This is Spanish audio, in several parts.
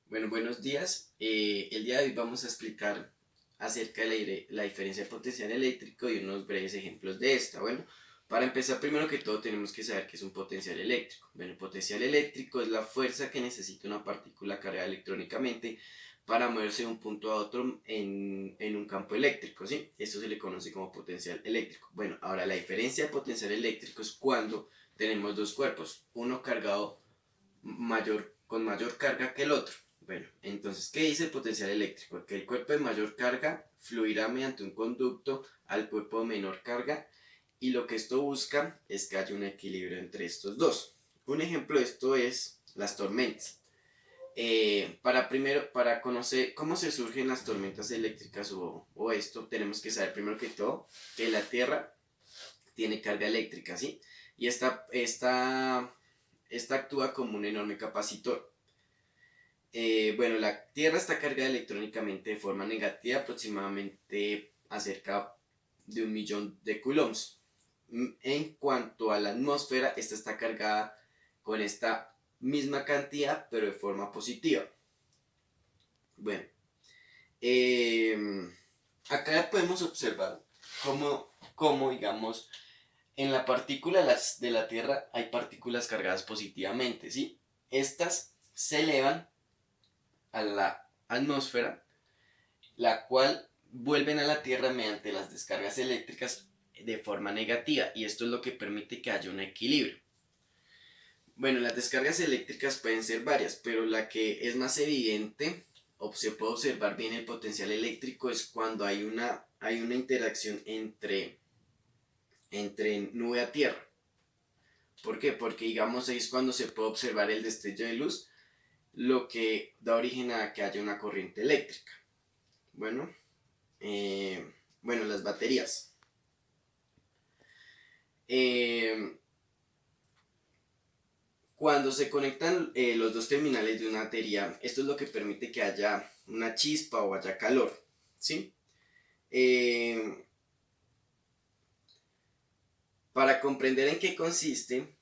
Bueno, buenos días. El día de hoy vamos a explicar acerca de la diferencia de potencial eléctrico y unos breves ejemplos de esta. Bueno, para empezar, primero que todo tenemos que saber qué es un potencial eléctrico. Bueno, el potencial eléctrico es la fuerza que necesita una partícula cargada electrónicamente para moverse de un punto a otro en un campo eléctrico, ¿sí? Esto se le conoce como potencial eléctrico. Bueno, ahora la diferencia de potencial eléctrico es cuando tenemos dos cuerpos, uno cargado con mayor carga que el otro. Bueno, entonces, ¿qué dice el potencial eléctrico? Que el cuerpo de mayor carga fluirá mediante un conducto al cuerpo de menor carga y lo que esto busca es que haya un equilibrio entre estos dos. Un ejemplo de esto es las tormentas. Para conocer cómo se surgen las tormentas eléctricas o esto, tenemos que saber primero que todo que la Tierra tiene carga eléctrica, ¿sí? Y esta actúa como un enorme capacitor. Bueno, la Tierra está cargada electrónicamente de forma negativa, aproximadamente acerca de 1 millón de coulombs. En cuanto a la atmósfera, esta está cargada con esta misma cantidad, pero de forma positiva. Bueno, eh, acá podemos observar cómo, digamos, en la partícula de la Tierra hay partículas cargadas positivamente, ¿sí? Estas se elevan a la atmósfera, la cual vuelven a la Tierra mediante las descargas eléctricas de forma negativa, y esto es lo que permite que haya un equilibrio. Bueno, las descargas eléctricas pueden ser varias, pero la que es más evidente o se puede observar bien el potencial eléctrico es cuando hay una interacción entre nube a tierra. ¿Por qué? Porque digamos ahí es cuando se puede observar el destello de luz, lo que da origen a que haya una corriente eléctrica. Bueno, eh, bueno, las baterías. Eh, Cuando se conectan los dos terminales de una batería, esto es lo que permite que haya una chispa o haya calor, ¿sí? Eh, para comprender en qué consiste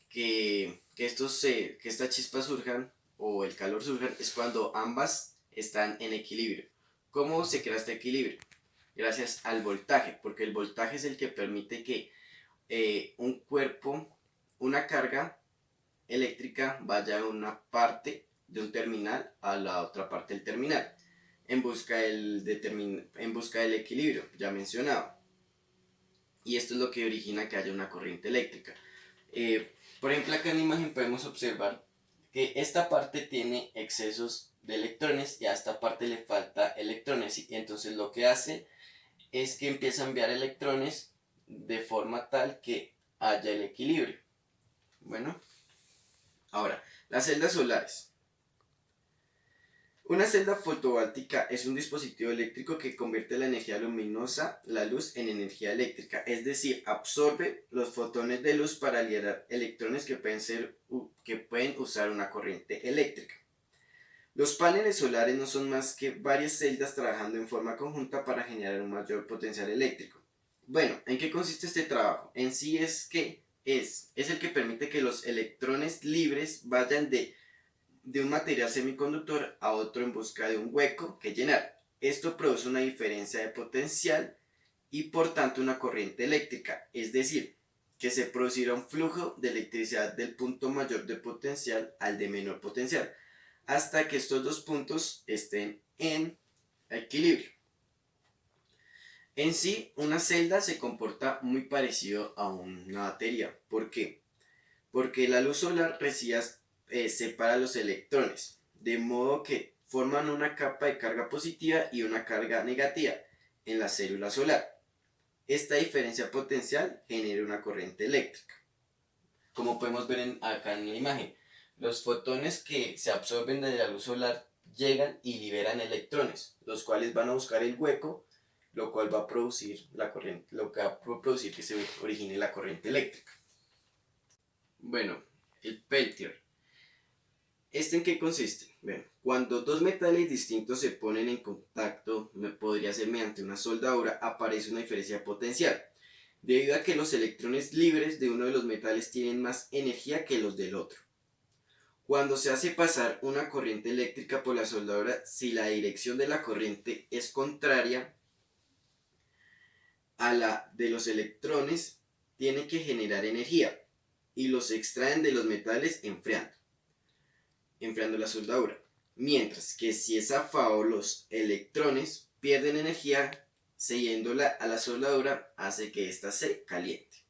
que estas chispas surjan o el calor surjan, es cuando ambas están en equilibrio. ¿Cómo se crea este equilibrio? Gracias al voltaje, porque el voltaje es el que permite que un cuerpo, una carga eléctrica vaya de una parte de un terminal a la otra parte del terminal en busca del equilibrio ya mencionado, y esto es lo que origina que haya una corriente eléctrica. Por ejemplo, acá en la imagen podemos observar que esta parte tiene excesos de electrones y a esta parte le falta electrones, y entonces lo que hace es que empieza a enviar electrones de forma tal que haya el equilibrio. Bueno, ahora, las celdas solares. Una celda fotovoltaica es un dispositivo eléctrico que convierte la energía luminosa, la luz, en energía eléctrica, es decir, absorbe los fotones de luz para liberar electrones que pueden usar una corriente eléctrica. Los paneles solares no son más que varias celdas trabajando en forma conjunta para generar un mayor potencial eléctrico. Bueno, ¿en qué consiste este trabajo? En sí es el que permite que los electrones libres vayan de un material semiconductor a otro en busca de un hueco que llenar. Esto produce una diferencia de potencial y por tanto una corriente eléctrica, es decir, que se producirá un flujo de electricidad del punto mayor de potencial al de menor potencial, hasta que estos dos puntos estén en equilibrio. En sí, una celda se comporta muy parecido a una batería. ¿Por qué? Porque la luz solar separa los electrones, de modo que forman una capa de carga positiva y una carga negativa en la célula solar. Esta diferencia potencial genera una corriente eléctrica. Como podemos ver acá en la imagen, los fotones que se absorben de la luz solar llegan y liberan electrones, los cuales van a buscar el hueco, lo cual va a producir la corriente, lo que va a producir que se origine la corriente eléctrica. Bueno, el Peltier. ¿Este en qué consiste? Bueno, cuando dos metales distintos se ponen en contacto, podría ser mediante una soldadura, aparece una diferencia potencial, debido a que los electrones libres de uno de los metales tienen más energía que los del otro. Cuando se hace pasar una corriente eléctrica por la soldadura, si la dirección de la corriente es contraria a la de los electrones, tiene que generar energía y los extraen de los metales enfriando la soldadura. Mientras que si es a favor, los electrones pierden energía, cediéndola a la soldadura hace que ésta se caliente.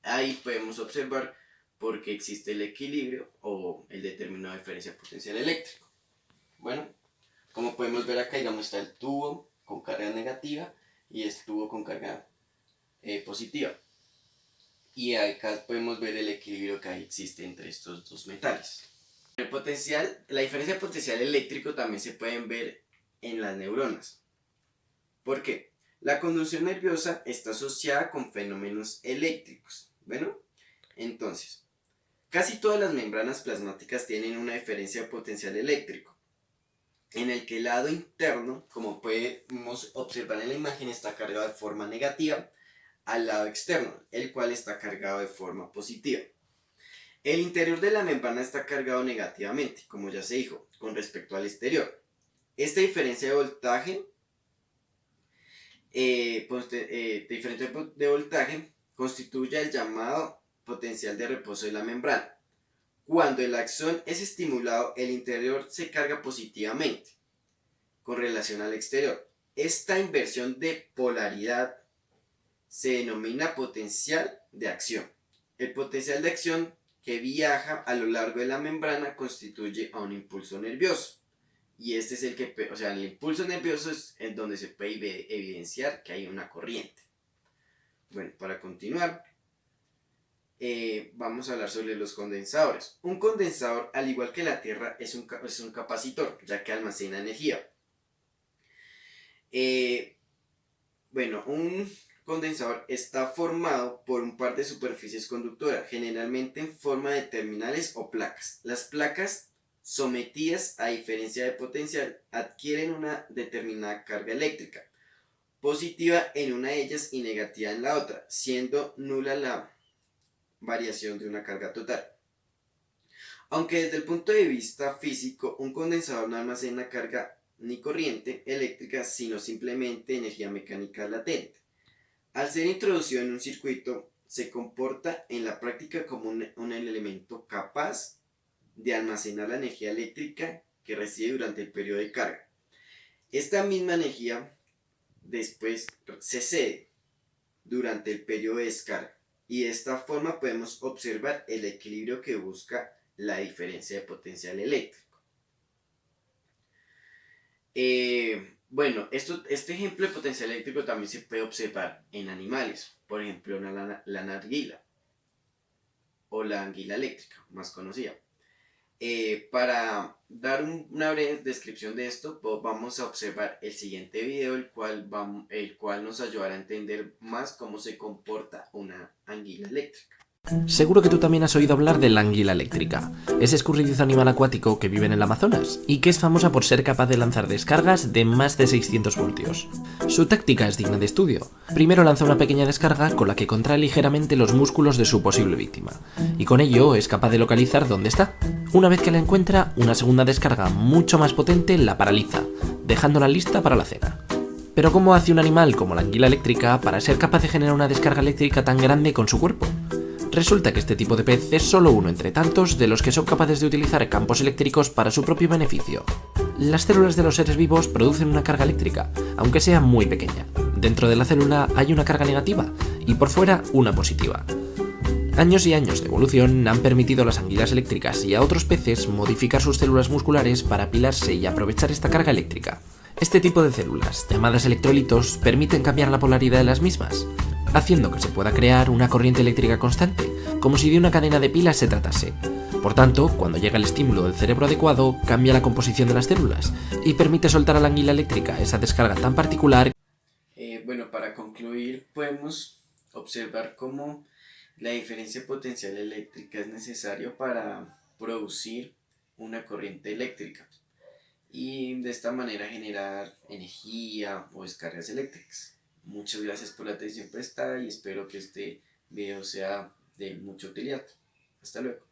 Ahí podemos observar por qué existe el equilibrio o el determinado de diferencia potencial eléctrico. Bueno, como podemos ver acá, digamos, está el tubo con carga negativa y el tubo con carga positiva. Y acá podemos ver el equilibrio que existe entre estos dos metales. La diferencia de potencial eléctrico también se pueden ver en las neuronas. ¿Por qué? La conducción nerviosa está asociada con fenómenos eléctricos. Bueno, entonces, casi todas las membranas plasmáticas tienen una diferencia de potencial eléctrico, en el que el lado interno, como podemos observar en la imagen, está cargado de forma negativa al lado externo, el cual está cargado de forma positiva. El interior de la membrana está cargado negativamente, como ya se dijo, con respecto al exterior. Esta diferencia de voltaje, constituye el llamado potencial de reposo de la membrana. Cuando el axón es estimulado, el interior se carga positivamente con relación al exterior. Esta inversión de polaridad se denomina potencial de acción. El potencial de acción que viaja a lo largo de la membrana constituye a un impulso nervioso. Y este es el impulso nervioso es en donde se puede evidenciar que hay una corriente. Bueno, para continuar, vamos a hablar sobre los condensadores. Un condensador, al igual que la Tierra, es un capacitor, ya que almacena energía. Un condensador está formado por un par de superficies conductoras, generalmente en forma de terminales o placas. Las placas sometidas a diferencia de potencial adquieren una determinada carga eléctrica, positiva en una de ellas y negativa en la otra, siendo nula la variación de una carga total. Aunque desde el punto de vista físico, un condensador no almacena carga ni corriente eléctrica, sino simplemente energía mecánica latente. Al ser introducido en un circuito, se comporta en la práctica como un elemento capaz de almacenar la energía eléctrica que recibe durante el periodo de carga. Esta misma energía después se cede durante el periodo de descarga y de esta forma podemos observar el equilibrio que busca la diferencia de potencial eléctrico. Este ejemplo de potencial eléctrico también se puede observar en animales, por ejemplo la narguila o la anguila eléctrica, más conocida. Para dar una breve descripción de esto, vamos a observar el siguiente video, el cual nos ayudará a entender más cómo se comporta una anguila eléctrica. Seguro que tú también has oído hablar de la anguila eléctrica, ese escurridizo animal acuático que vive en el Amazonas y que es famosa por ser capaz de lanzar descargas de más de 600 voltios. Su táctica es digna de estudio. Primero lanza una pequeña descarga con la que contrae ligeramente los músculos de su posible víctima, y con ello es capaz de localizar dónde está. Una vez que la encuentra, una segunda descarga mucho más potente la paraliza, dejándola lista para la cena. Pero ¿cómo hace un animal como la anguila eléctrica para ser capaz de generar una descarga eléctrica tan grande con su cuerpo? Resulta que este tipo de pez es solo uno entre tantos de los que son capaces de utilizar campos eléctricos para su propio beneficio. Las células de los seres vivos producen una carga eléctrica, aunque sea muy pequeña. Dentro de la célula hay una carga negativa y por fuera una positiva. Años y años de evolución han permitido a las anguilas eléctricas y a otros peces modificar sus células musculares para apilarse y aprovechar esta carga eléctrica. Este tipo de células, llamadas electrolitos, permiten cambiar la polaridad de las mismas, haciendo que se pueda crear una corriente eléctrica constante, como si de una cadena de pilas se tratase. Por tanto, cuando llega el estímulo del cerebro adecuado, cambia la composición de las células y permite soltar a la anguila eléctrica esa descarga tan particular. Para concluir, podemos observar cómo la diferencia potencial eléctrica es necesaria para producir una corriente eléctrica y de esta manera generar energía o descargas eléctricas. Muchas gracias por la atención prestada y espero que este video sea de mucha utilidad. Hasta luego.